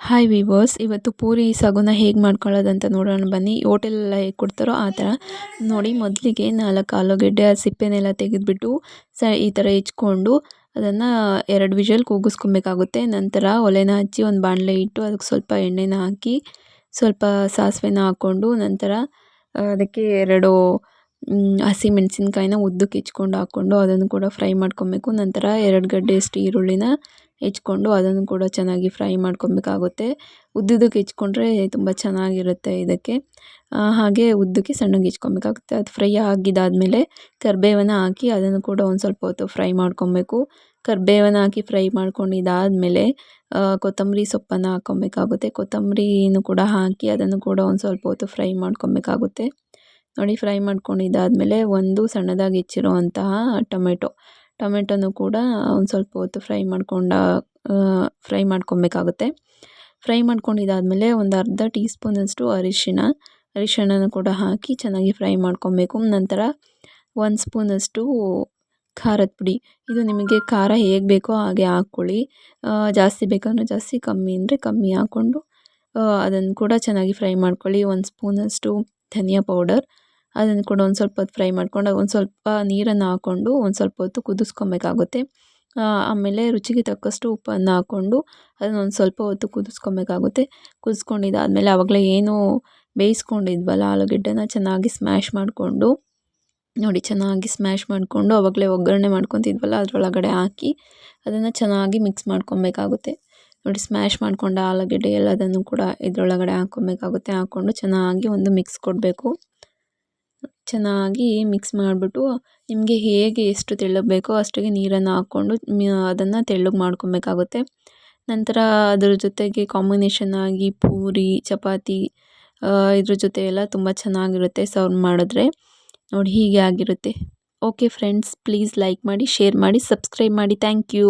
Hi viewers, ಇವತ್ತು ಪೂರಿ ಸಾಗುನ ಹೇಗೆ ಮಾಡ್ಕೊಳ್ಳೋದಂತ ನೋಡೋಣ ಬನ್ನಿ. ಹೋಟೆಲೆಲ್ಲ ಹೇಗೆ ಕೊಡ್ತಾರೋ ಆ ಥರ ನೋಡಿ. ಮೊದಲಿಗೆ 4 ಆಲೂಗೆಡ್ಡೆ ಸಿಪ್ಪೆನೆಲ್ಲ ತೆಗೆದುಬಿಟ್ಟು ಈ ಥರ ಹೆಚ್ಕೊಂಡು ಅದನ್ನು 2 ವಿಷಲ್ ಕೂಗಿಸ್ಕೊಬೇಕಾಗುತ್ತೆ. ನಂತರ ಒಲೆನ ಹಚ್ಚಿ ಒಂದು ಬಾಣಲೆ ಇಟ್ಟು ಅದಕ್ಕೆ ಸ್ವಲ್ಪ ಎಣ್ಣೆನ ಹಾಕಿ ಸ್ವಲ್ಪ ಸಾಸಿವೆನ ಹಾಕ್ಕೊಂಡು ನಂತರ ಅದಕ್ಕೆ 2 ಹಸಿಮೆಣಸಿನ್ಕಾಯಿನ ಉದ್ದಕ್ಕೆ ಹೆಚ್ಕೊಂಡು ಹಾಕ್ಕೊಂಡು ಅದನ್ನು ಕೂಡ ಫ್ರೈ ಮಾಡ್ಕೊಬೇಕು. ನಂತರ 2 ಗಡ್ಡೆಯಷ್ಟು ಈರುಳ್ಳಿನ ಹೆಚ್ಕೊಂಡು ಅದನ್ನು ಕೂಡ ಚೆನ್ನಾಗಿ ಫ್ರೈ ಮಾಡ್ಕೊಬೇಕಾಗುತ್ತೆ. ಉದ್ದುದಕ್ಕೆ ಹೆಚ್ಕೊಂಡ್ರೆ ತುಂಬ ಚೆನ್ನಾಗಿರುತ್ತೆ ಇದಕ್ಕೆ. ಹಾಗೆ ಉದ್ದಕ್ಕೆ ಸಣ್ಣಗೆ ಹೆಚ್ಕೊಬೇಕಾಗುತ್ತೆ. ಅದು ಫ್ರೈ ಆಗಿದ್ದಾದಮೇಲೆ ಕರಿಬೇವನ್ನ ಹಾಕಿ ಅದನ್ನು ಕೂಡ ಒಂದು ಸ್ವಲ್ಪ ಹೊತ್ತು ಫ್ರೈ ಮಾಡ್ಕೊಬೇಕು. ಕರಿಬೇವನ್ನ ಹಾಕಿ ಫ್ರೈ ಮಾಡ್ಕೊಂಡಿದ್ದಾದಮೇಲೆ ಕೊತ್ತಂಬರಿ ಸೊಪ್ಪನ್ನು ಹಾಕ್ಕೊಬೇಕಾಗುತ್ತೆ. ಕೊತ್ತಂಬರಿನೂ ಕೂಡ ಹಾಕಿ ಅದನ್ನು ಕೂಡ ಒಂದು ಸ್ವಲ್ಪ ಹೊತ್ತು ಫ್ರೈ ಮಾಡ್ಕೊಬೇಕಾಗುತ್ತೆ. ನೋಡಿ, ಫ್ರೈ ಮಾಡ್ಕೊಂಡಿದ್ದಾದಮೇಲೆ ಒಂದು ಸಣ್ಣದಾಗಿ ಹೆಚ್ಚಿರುವಂತಹ ಟೊಮೆಟೊನೂ ಕೂಡ ಒಂದು ಸ್ವಲ್ಪ ಹೊತ್ತು ಫ್ರೈ ಮಾಡ್ಕೊಬೇಕಾಗುತ್ತೆ. ಫ್ರೈ ಮಾಡ್ಕೊಂಡಿದ್ದಾದಮೇಲೆ ಒಂದು ಅರ್ಧ ಟೀ ಸ್ಪೂನಷ್ಟು ಅರಿಶಿಣನೂ ಕೂಡ ಹಾಕಿ ಚೆನ್ನಾಗಿ ಫ್ರೈ ಮಾಡ್ಕೊಬೇಕು. ನಂತರ 1 ಸ್ಪೂನಷ್ಟು ಖಾರದ ಪುಡಿ. ಇದು ನಿಮಗೆ ಖಾರ ಹೇಗೆ ಬೇಕೋ ಹಾಗೆ ಹಾಕ್ಕೊಳ್ಳಿ. ಜಾಸ್ತಿ ಬೇಕಂದರೆ ಜಾಸ್ತಿ, ಕಮ್ಮಿ ಅಂದರೆ ಕಮ್ಮಿ ಹಾಕ್ಕೊಂಡು ಅದನ್ನು ಕೂಡ ಚೆನ್ನಾಗಿ ಫ್ರೈ ಮಾಡ್ಕೊಳ್ಳಿ. 1 ಸ್ಪೂನಷ್ಟು ಧನಿಯಾ ಪೌಡರ್, ಅದನ್ನು ಕೂಡ ಒಂದು ಸ್ವಲ್ಪ ಹೊತ್ತು ಫ್ರೈ ಮಾಡ್ಕೊಂಡು ಒಂದು ಸ್ವಲ್ಪ ನೀರನ್ನು ಹಾಕ್ಕೊಂಡು ಒಂದು ಸ್ವಲ್ಪ ಹೊತ್ತು ಕುದಿಸ್ಕೊಬೇಕಾಗುತ್ತೆ. ಆಮೇಲೆ ರುಚಿಗೆ ತಕ್ಕಷ್ಟು ಉಪ್ಪನ್ನು ಹಾಕ್ಕೊಂಡು ಅದನ್ನು ಒಂದು ಸ್ವಲ್ಪ ಹೊತ್ತು ಕುದಿಸ್ಕೊಬೇಕಾಗುತ್ತೆ. ಕುದಿಸ್ಕೊಂಡಿದ್ದಾದಮೇಲೆ ಆವಾಗಲೇ ಏನು ಬೇಯಿಸ್ಕೊಂಡಿದ್ವಲ್ಲ ಆಲೂಗೆಡ್ಡೆನ ಚೆನ್ನಾಗಿ ಸ್ಮ್ಯಾಶ್ ಮಾಡಿಕೊಂಡು ಆವಾಗಲೇ ಒಗ್ಗರಣೆ ಮಾಡ್ಕೊತಿದ್ವಲ್ಲ ಅದರೊಳಗಡೆ ಹಾಕಿ ಅದನ್ನು ಚೆನ್ನಾಗಿ ಮಿಕ್ಸ್ ಮಾಡ್ಕೊಬೇಕಾಗುತ್ತೆ. ನೋಡಿ, ಸ್ಮ್ಯಾಶ್ ಮಾಡ್ಕೊಂಡ ಆಲೂಗೆಡ್ಡೆ ಎಲ್ಲದನ್ನು ಕೂಡ ಇದರೊಳಗಡೆ ಹಾಕ್ಕೊಬೇಕಾಗುತ್ತೆ. ಹಾಕ್ಕೊಂಡು ಚೆನ್ನಾಗಿ ಒಂದು ಮಿಕ್ಸ್ ಕೊಡಬೇಕು. ಚೆನ್ನಾಗಿ ಮಿಕ್ಸ್ ಮಾಡಿಬಿಟ್ಟು ನಿಮಗೆ ಹೇಗೆ ಎಷ್ಟು ತೆಳ್ಳಗೆ ಬೇಕೋ ಅಷ್ಟಿಗೆ ನೀರನ್ನು ಹಾಕ್ಕೊಂಡು ಅದನ್ನು ತೆಳ್ಳಗೆ ಮಾಡ್ಕೊಬೇಕಾಗುತ್ತೆ. ನಂತರ ಅದರ ಜೊತೆಗೆ ಕಾಂಬಿನೇಷನ್ ಆಗಿ ಪೂರಿ, ಚಪಾತಿ ಇದ್ರ ಜೊತೆ ಎಲ್ಲ ತುಂಬ ಚೆನ್ನಾಗಿರುತ್ತೆ ಸರ್ವ್ ಮಾಡಿದ್ರೆ. ನೋಡಿ, ಹೀಗೆ ಆಗಿರುತ್ತೆ. ಓಕೆ ಫ್ರೆಂಡ್ಸ್, ಪ್ಲೀಸ್ ಲೈಕ್ ಮಾಡಿ, ಶೇರ್ ಮಾಡಿ, ಸಬ್ಸ್ಕ್ರೈಬ್ ಮಾಡಿ. Thank you.